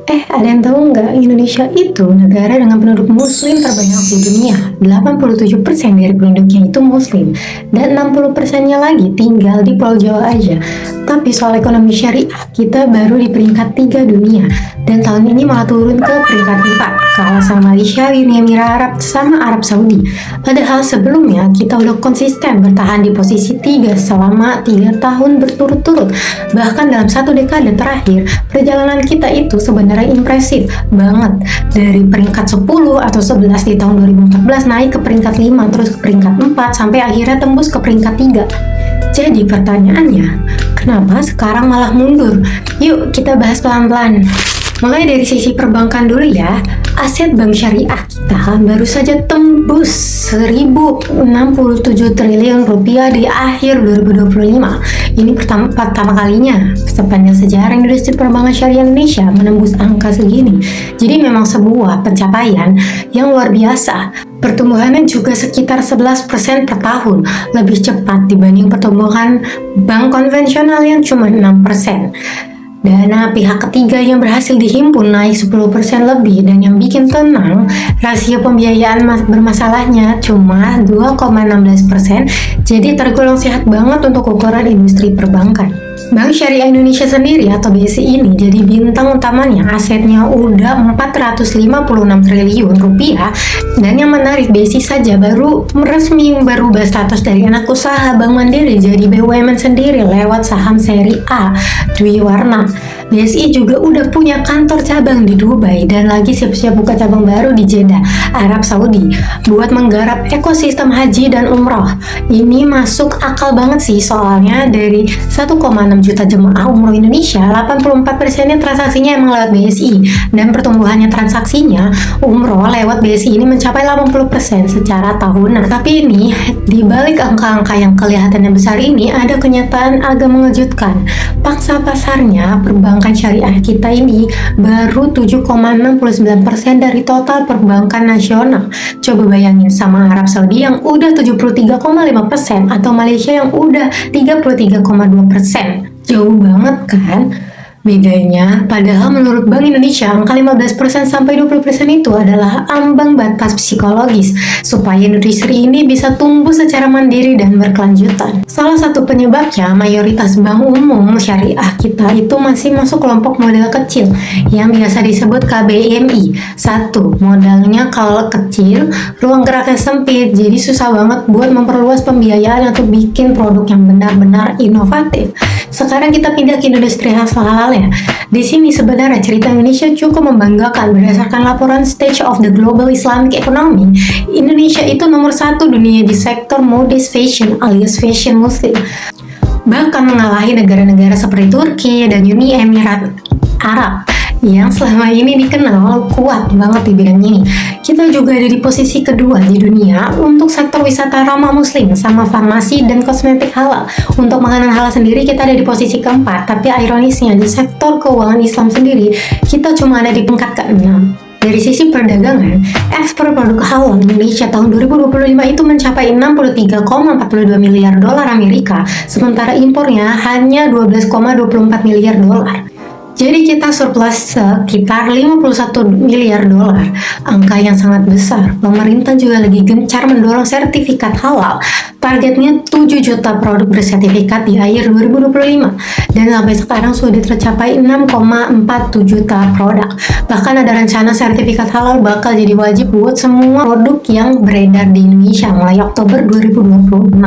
Ada yang tahu nggak? Indonesia itu negara dengan penduduk muslim terbanyak di dunia. 87% dari penduduknya itu muslim. Dan 60%-nya lagi tinggal di Pulau Jawa aja. Tapi soal ekonomi syariah, kita baru di peringkat 3 dunia. Dan tahun ini malah turun ke peringkat 4. Kalah sama Malaysia, Uni Emirat Arab, sama Arab Saudi. Padahal sebelumnya kita udah konsisten bertahan di posisi 3 selama 3 tahun berturut-turut. Bahkan dalam 1 dekade terakhir, perjalanan kita itu sebenarnya impresif banget. Dari peringkat 10 atau 11 di tahun 2014 naik ke peringkat 5, terus ke peringkat 4, sampai akhirnya tembus ke peringkat 3. Jadi pertanyaannya, kenapa sekarang malah mundur? Yuk kita bahas pelan-pelan. Mulai dari sisi perbankan dulu ya. Aset bank syariah kita baru saja tembus 1.067 triliun rupiah di akhir 2025. Ini pertama kalinya sepanjang sejarah industri perbankan syariah Indonesia menembus angka segini. Jadi memang sebuah pencapaian yang luar biasa. Pertumbuhannya juga sekitar 11% per tahun, lebih cepat dibanding pertumbuhan bank konvensional yang cuma 6%. Dana pihak ketiga yang berhasil dihimpun naik 10% lebih, dan yang bikin tenang, rasio pembiayaan bermasalahnya cuma 2,16%, jadi tergolong sehat banget untuk ukuran industri perbankan. Bank Syariah Indonesia sendiri atau BSI ini jadi bintang utamanya, asetnya udah 456 triliun rupiah, dan yang menarik BSI saja baru resmi berubah status dari anak usaha Bank Mandiri jadi BUMN sendiri lewat saham seri A Dwi Warna. BSI juga udah punya kantor cabang di Dubai dan lagi siap-siap buka cabang baru di Jeddah, Arab Saudi buat menggarap ekosistem haji dan umroh. Ini masuk akal banget sih, soalnya dari 1,6 juta jemaah umroh Indonesia, 84%-nya transaksinya emang lewat BSI, dan pertumbuhannya transaksinya umroh lewat BSI ini mencapai 80% secara tahunan. Tapi ini, di balik angka-angka yang kelihatannya besar ini, ada kenyataan agak mengejutkan. Pangsa pasarnya perbankan syariah kita ini baru 7,69% dari total perbankan nasional. Coba bayangin sama Arab Saudi yang udah 73,5% atau Malaysia yang udah 33,2%. Jauh banget kan bedanya, padahal menurut Bank Indonesia angka 15% sampai 20% itu adalah ambang batas psikologis supaya industri ini bisa tumbuh secara mandiri dan berkelanjutan. Salah satu penyebabnya, mayoritas bank umum syariah kita itu masih masuk kelompok modal kecil yang biasa disebut KBMI. Satu, modalnya kalau kecil, ruang geraknya sempit, jadi susah banget buat memperluas pembiayaan atau bikin produk yang benar-benar inovatif. Sekarang kita pindah ke industri halal ya. Di sini sebenarnya cerita Indonesia cukup membanggakan. Berdasarkan laporan Stage of the Global Islamic Economy, Indonesia itu nomor 1 dunia di sektor modest fashion alias fashion muslim. Bahkan mengalahi negara-negara seperti Turki dan Uni Emirat Arab yang selama ini dikenal kuat banget di bidang ini. Kita juga ada di posisi kedua di dunia untuk sektor wisata ramah muslim sama farmasi dan kosmetik halal. Untuk makanan halal sendiri kita ada di posisi keempat, tapi ironisnya di sektor keuangan Islam sendiri kita cuma ada di peringkat ke-6. Dari sisi perdagangan, ekspor produk halal Indonesia tahun 2025 itu mencapai 63,42 miliar dolar Amerika, sementara impornya hanya 12,24 miliar dolar. Jadi kita surplus sekitar 51 miliar dolar, angka yang sangat besar. Pemerintah juga lagi gencar mendorong sertifikat halal. Targetnya 7 juta produk bersertifikat di akhir 2025, dan sampai sekarang sudah tercapai 6,47 juta produk. Bahkan ada rencana sertifikat halal bakal jadi wajib buat semua produk yang beredar di Indonesia mulai Oktober 2026.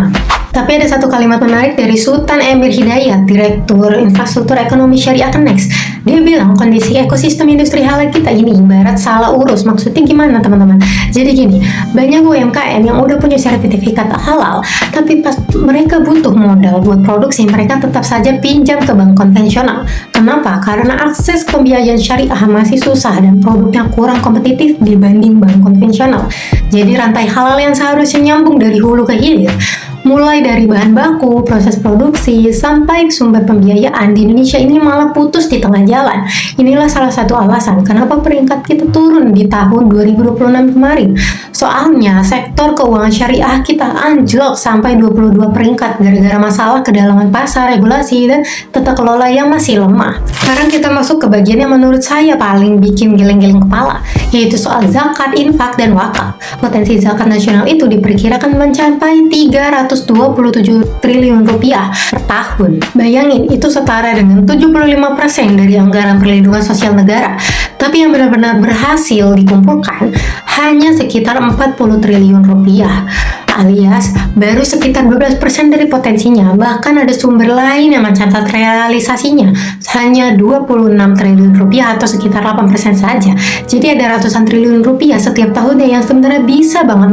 Tapi ada satu kalimat menarik dari Sultan Emir Hidayat, Direktur Infrastruktur Ekonomi Syariah Kenex. Dia bilang kondisi ekosistem industri halal kita ini ibarat salah urus. Maksudnya gimana teman-teman? Jadi gini, banyak UMKM yang udah punya sertifikat halal, tapi pas mereka butuh modal buat produksi, mereka tetap saja pinjam ke bank konvensional. Kenapa? Karena akses pembiayaan syariah masih susah dan produknya kurang kompetitif dibanding bank konvensional. Jadi rantai halal yang seharusnya nyambung dari hulu ke hilir Mulai dari bahan baku, proses produksi, sampai sumber pembiayaan di Indonesia ini malah putus di tengah jalan. Inilah salah satu alasan kenapa peringkat kita turun di tahun 2026 kemarin. Soalnya sektor keuangan syariah kita anjlok sampai 22 peringkat gara-gara masalah kedalaman pasar, regulasi, dan tata kelola yang masih lemah. Sekarang kita masuk ke bagian yang menurut saya paling bikin geleng-geleng kepala, yaitu soal zakat, infak, dan wakaf. Potensi zakat nasional itu diperkirakan mencapai 327 triliun rupiah per tahun. Bayangin, itu setara dengan 75% dari anggaran perlindungan sosial negara. Tapi yang benar-benar berhasil dikumpulkan hanya sekitar 40 triliun rupiah, alias baru sekitar 12% dari potensinya. Bahkan ada sumber lain yang mencatat realisasinya hanya 26 triliun rupiah atau sekitar 8% saja. Jadi ada ratusan triliun rupiah setiap tahunnya yang sebenarnya bisa banget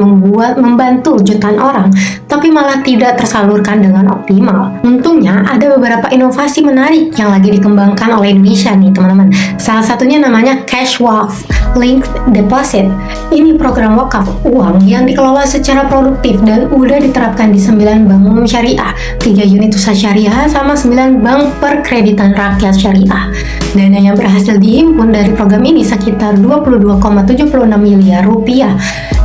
membantu jutaan orang, tapi malah tidak tersalurkan dengan optimal. Untungnya ada beberapa inovasi menarik yang lagi dikembangkan oleh Indonesia nih teman-teman. Salah satunya namanya Cash Wakaf Linked Deposit. Ini program wakaf uang yang dikelola secara produktif dan udah diterapkan di 9 bank umum syariah, 3 unit usaha syariah, sama 9 bank perkreditan rakyat syariah. Dana yang berhasil dihimpun dari program ini sekitar 22,76 miliar rupiah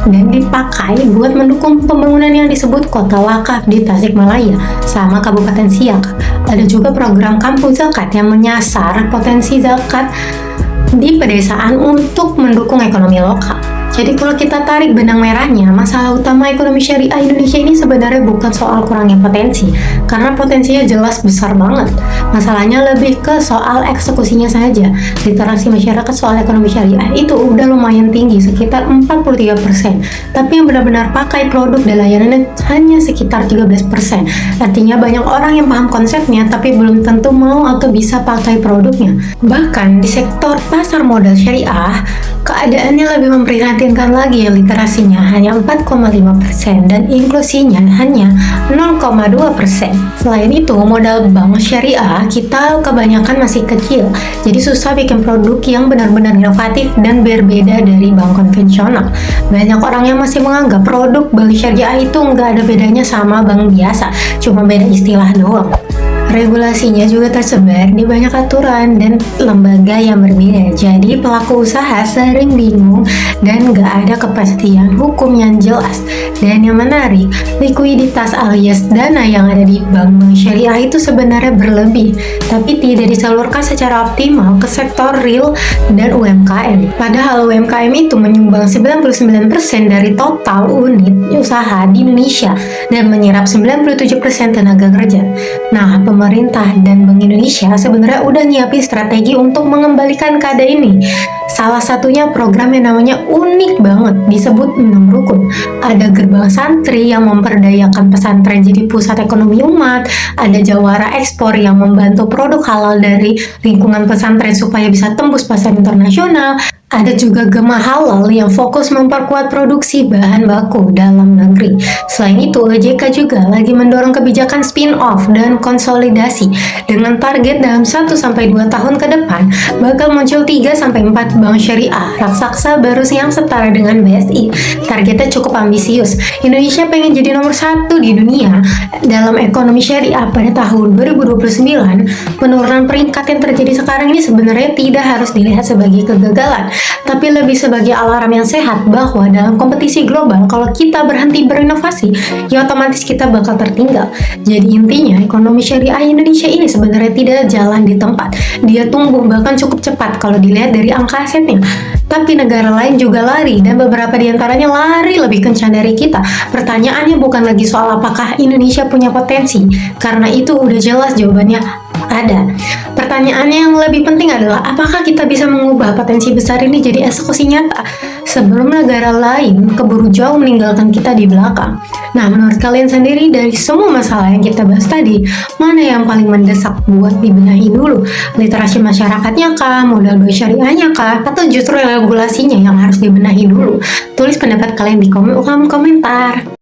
dan dipakai buat mendukung pembangunan yang disebut Kota Wakaf di Tasikmalaya sama Kabupaten Siak. Ada juga program Kampus Zakat yang menyasar potensi zakat di pedesaan untuk mendukung ekonomi lokal. Jadi kalau kita tarik benang merahnya, masalah utama ekonomi syariah Indonesia ini sebenarnya bukan soal kurangnya potensi, karena potensinya jelas besar banget. Masalahnya lebih ke soal eksekusinya saja. Literasi masyarakat soal ekonomi syariah itu udah lumayan tinggi, sekitar 43%. Tapi yang benar-benar pakai produk dan layanannya hanya sekitar 13%. Artinya banyak orang yang paham konsepnya, tapi belum tentu mau atau bisa pakai produknya. Bahkan di sektor pasar modal syariah, keadaannya lebih memprihatinkan lagi ya, literasinya hanya 4,5% dan inklusinya hanya 0,2%. Selain itu, modal bank syariah kita kebanyakan masih kecil, jadi susah bikin produk yang benar-benar inovatif dan berbeda dari bank konvensional. Banyak orang yang masih menganggap produk bank syariah itu nggak ada bedanya sama bank biasa, cuma beda istilah doang. Regulasinya juga tersebar di banyak aturan dan lembaga yang berbeda, jadi pelaku usaha sering bingung dan gak ada kepastian hukum yang jelas. Dan yang menarik, likuiditas alias dana yang ada di bank-bank syariah itu sebenarnya berlebih, tapi tidak disalurkan secara optimal ke sektor real dan UMKM. Padahal UMKM itu menyumbang 99% dari total unit usaha di Indonesia dan menyerap 97% tenaga kerja. Nah, pemerintah dan Bank Indonesia sebenarnya udah nyiapin strategi untuk mengembalikan keadaan ini. Salah satunya program yang namanya unik banget, disebut 6 rukun. Ada gerbang santri yang memperdayakan pesantren jadi pusat ekonomi umat, ada jawara ekspor yang membantu produk halal dari lingkungan pesantren supaya bisa tembus pasar internasional. Ada juga Gema Halal yang fokus memperkuat produksi bahan baku dalam negeri. Selain itu, OJK juga lagi mendorong kebijakan spin-off dan konsolidasi dengan target dalam 1-2 tahun ke depan bakal muncul 3-4 bank syariah raksasa baru yang setara dengan BSI. Targetnya cukup ambisius. Indonesia pengen jadi nomor 1 di dunia dalam ekonomi syariah pada tahun 2029. Penurunan peringkat yang terjadi sekarang ini sebenarnya tidak harus dilihat sebagai kegagalan, tapi lebih sebagai alarm yang sehat bahwa dalam kompetisi global, kalau kita berhenti berinovasi, ya otomatis kita bakal tertinggal. Jadi intinya, ekonomi syariah Indonesia ini sebenarnya tidak jalan di tempat. Dia tumbuh bahkan cukup cepat kalau dilihat dari angka asetnya. Tapi negara lain juga lari, dan beberapa diantaranya lari lebih kencang dari kita. Pertanyaannya bukan lagi soal apakah Indonesia punya potensi, karena itu udah jelas jawabannya ada. Pertanyaannya yang lebih penting adalah apakah kita bisa mengubah potensi besar ini jadi eksekusi nyata sebelum negara lain keburu jauh meninggalkan kita di belakang. Nah, menurut kalian sendiri dari semua masalah yang kita bahas tadi, mana yang paling mendesak buat dibenahi dulu? Literasi masyarakatnya kah, modal bank syariahnya kah, atau justru regulasinya yang harus dibenahi dulu? Tulis pendapat kalian di kolom komentar.